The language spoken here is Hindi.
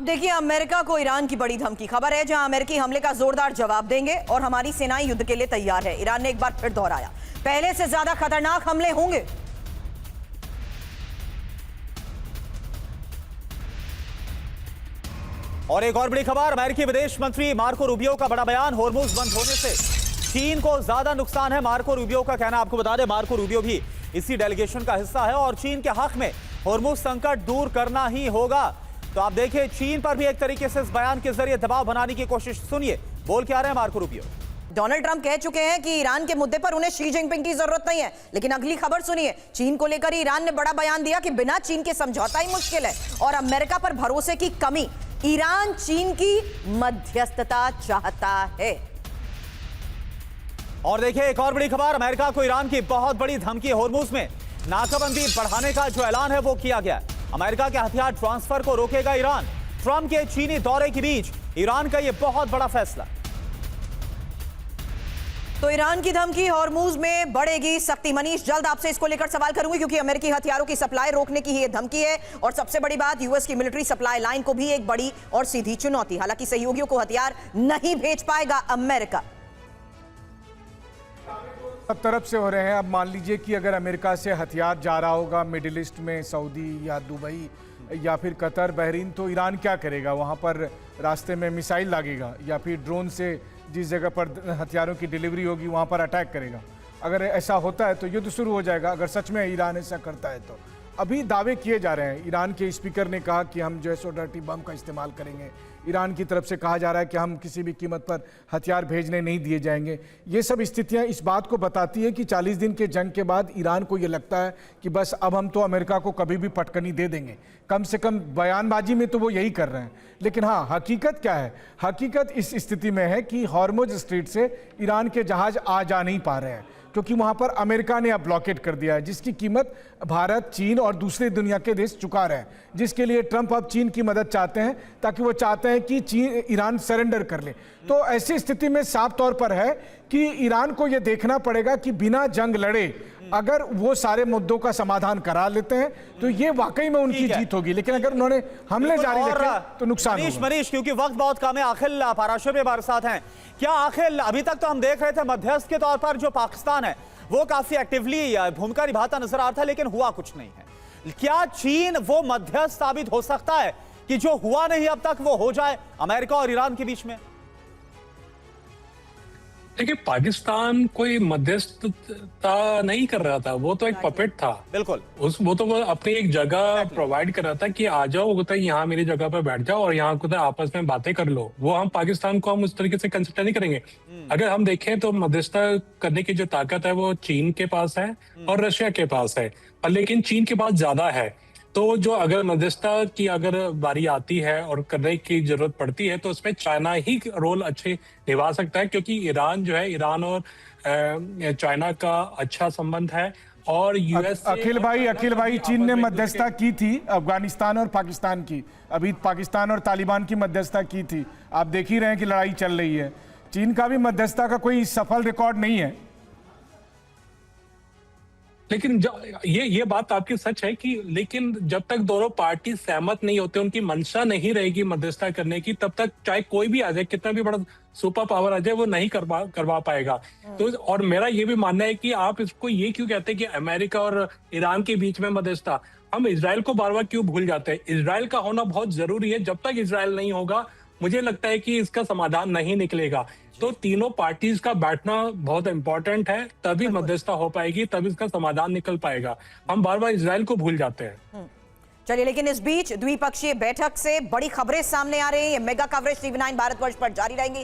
देखिए, अमेरिका को ईरान की बड़ी धमकी। खबर है जहां अमेरिकी हमले का जोरदार जवाब देंगे और हमारी सेनाएं युद्ध के लिए तैयार है। ईरान ने एक बार फिर दोहराया, पहले से ज्यादा खतरनाक हमले होंगे। और एक और बड़ी खबर, अमेरिकी विदेश मंत्री मार्को रूबियो का बड़ा बयान, होर्मुज बंद होने से चीन को ज्यादा नुकसान है। मार्को रूबियो का कहना, आपको बता दें, मार्को रूबियो भी इसी डेलीगेशन का हिस्सा है और चीन के हक में होर्मुज संकट दूर करना ही होगा। तो आप देखिए, चीन पर भी एक तरीके से इस बयान के जरिए दबाव बनाने की कोशिश। सुनिए बोल क्या रहे हैं मार्को रूबियो। डोनाल्ड ट्रंप कह चुके हैं कि ईरान के मुद्दे पर उन्हें शी जिनपिंग की जरूरत नहीं है, लेकिन अगली खबर सुनिए। चीन को लेकर ईरान ने बड़ा बयान दिया कि बिना चीन के समझौता ही मुश्किल है और अमेरिका पर भरोसे की कमी। ईरान चीन की मध्यस्थता चाहता है। और देखिए एक और बड़ी खबर, अमेरिका को ईरान की बहुत बड़ी धमकी। होर्मुज में नाकाबंदी बढ़ाने का जो ऐलान है वो किया गया। अमेरिका के हथियार ट्रांसफर को रोकेगा ईरान। ट्रंप के चीनी दौरे के बीच ईरान का यह बहुत बड़ा फैसला। तो ईरान की धमकी, होर्मुज में बढ़ेगी सख्ती। मनीष, जल्द आपसे इसको लेकर सवाल करूंगी क्योंकि अमेरिकी हथियारों की सप्लाई रोकने की ये धमकी है और सबसे बड़ी बात, यूएस की मिलिट्री सप्लाई लाइन को भी एक बड़ी और सीधी चुनौती। हालांकि सहयोगियों को हथियार नहीं भेज पाएगा अमेरिका। सब तरफ से हो रहे हैं। अब मान लीजिए कि अगर अमेरिका से हथियार जा रहा होगा मिडिल ईस्ट में, सऊदी या दुबई या फिर कतर, बहरीन, तो ईरान क्या करेगा? वहाँ पर रास्ते में मिसाइल लागेगा या फिर ड्रोन से जिस जगह पर हथियारों की डिलीवरी होगी वहाँ पर अटैक करेगा। अगर ऐसा होता है तो युद्ध शुरू हो जाएगा, अगर सच में ईरान ऐसा करता है तो। अभी दावे किए जा रहे हैं। ईरान के स्पीकर ने कहा कि हम जो है सो डर्टी बम का इस्तेमाल करेंगे। ईरान की तरफ से कहा जा रहा है कि हम किसी भी कीमत पर हथियार भेजने नहीं दिए जाएंगे। ये सब स्थितियां इस बात को बताती है कि 40 दिन के जंग के बाद ईरान को ये लगता है कि बस अब हम तो अमेरिका को कभी भी पटकनी दे देंगे। कम से कम बयानबाजी में तो वो यही कर रहे हैं। लेकिन हाँ, हकीकत क्या है? हकीकत इस स्थिति में है कि हॉर्मुज स्ट्रीट से ईरान के जहाज आ जा नहीं पा रहे हैं क्योंकि वहाँ पर अमेरिका ने अब ब्लॉकेट कर दिया है, जिसकी कीमत भारत, चीन और दूसरे दुनिया के देश चुका रहे हैं, जिसके लिए ट्रंप अब चीन की मदद चाहते हैं ताकि वो चाहते हैं कि चीन ईरान सरेंडर कर ले। तो ऐसी स्थिति में साफ तौर पर है कि ईरान को ये देखना पड़ेगा कि बिना जंग लड़े अगर वो सारे मुद्दों का समाधान करा लेते हैं तो ये वाकई में उनकी जीत होगी। लेकिन अगर उन्होंने हमले जारी रखे तो नुकसान होगा। मनीष, क्योंकि वक्त बहुत कम है, आखिर पाराशर में हमारे साथ हैं। क्या आखिर अभी तक तो हम देख रहे थे मध्यस्थ के तौर पर जो पाकिस्तान है वो काफी एक्टिवली भूमिका निभाता नजर आ रहा था, लेकिन हुआ कुछ नहीं है। क्या चीन वो मध्यस्थ साबित हो सकता है कि जो हुआ नहीं अब तक वो हो जाए अमेरिका और ईरान के बीच में? देखिए, पाकिस्तान कोई मध्यस्थता नहीं कर रहा था, वो तो एक पपेट था। बिल्कुल, वो तो अपनी एक जगह प्रोवाइड कर रहा था कि आ जाओ, होता है यहाँ मेरी जगह पर बैठ जाओ और यहाँ होता है आपस में बातें कर लो। वो हम पाकिस्तान को हम उस तरीके से कंसिडर नहीं करेंगे। अगर हम देखें तो मध्यस्थता करने की जो ताकत है वो चीन के पास है और रशिया के पास है, और लेकिन चीन के पास ज्यादा है। तो जो अगर मध्यस्थता की अगर बारी आती है और करने की जरूरत पड़ती है तो उसमें चाइना ही रोल अच्छे निभा सकता है, क्योंकि ईरान जो है, ईरान और चाइना का अच्छा संबंध है। और यूएस अखिल भाई, चीन ने मध्यस्थता की थी अफगानिस्तान और पाकिस्तान की, अभी पाकिस्तान और तालिबान की मध्यस्थता की थी। आप देख ही रहे हैं कि लड़ाई चल रही है। चीन का भी मध्यस्थता का कोई सफल रिकॉर्ड नहीं है। लेकिन ये बात आपकी सच है कि लेकिन जब तक दोनों पार्टी सहमत नहीं होते, उनकी मंशा नहीं रहेगी मध्यस्थता करने की, तब तक चाहे कोई भी आ जाए, कितना भी बड़ा सुपर पावर आ जाए, वो नहीं करवा पाएगा। तो और मेरा ये भी मानना है कि आप इसको ये क्यों कहते हैं कि अमेरिका और ईरान के बीच में मध्यस्थता? हम इजराइल को बार बार क्यों भूल जाते हैं? इजराइल का होना बहुत जरूरी है। जब तक इजराइल नहीं होगा, मुझे लगता है कि इसका समाधान नहीं निकलेगा। तो तीनों पार्टीज का बैठना बहुत इंपॉर्टेंट है, तभी मध्यस्थता हो पाएगी, तभी इसका समाधान निकल पाएगा। हम बार बार इजराइल को भूल जाते हैं। चलिए, लेकिन इस बीच द्विपक्षीय बैठक से बड़ी खबरें सामने आ रही हैं। ये मेगा कवरेज टीवी 9 भारतवर्ष पर जारी रहेंगी।